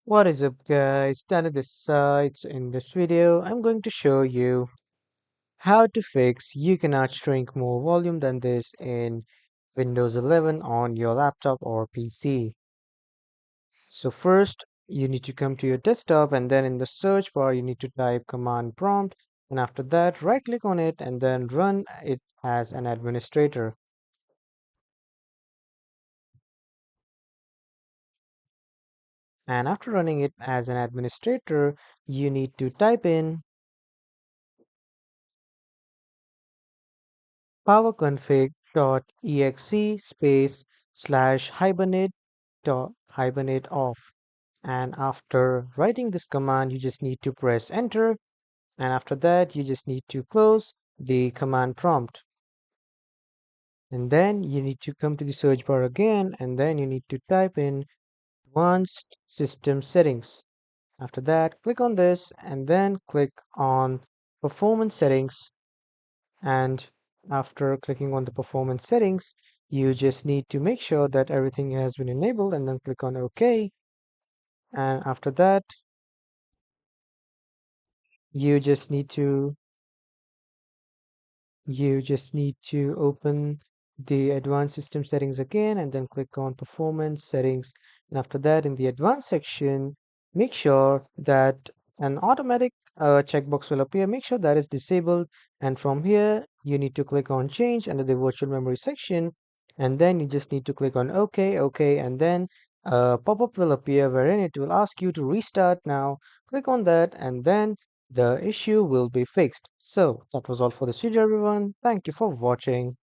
What is up guys, Danny this side. In this video I'm going to show you how to fix you cannot shrink more volume than this in Windows 11 on your laptop or PC. So first you need to come to your desktop, and then in the search bar you need to type command prompt, and after that right click on it and then run it as an administrator. And after running it as an administrator you need to type in powerconfig.exe space slash hibernate off. And after writing this command, you just need to press enter. And after that, you just need to close the command prompt. And then you need to come to the search bar again, and then you need to type in advanced system settings. After that, click on this and then click on performance settings. And after clicking on the performance settings, you just need to make sure that everything has been enabled and then click on OK. And after that, you just need to open the advanced system settings again and then click on performance settings. And after that, in the advanced section, make sure that an automatic checkbox will appear. Make sure that is disabled, and from here you need to click on change under the virtual memory section, and then you just need to click on OK, and then a pop-up will appear wherein it will ask you to restart. Now click on that and then the issue will be fixed. So that was all for this video everyone. Thank you for watching.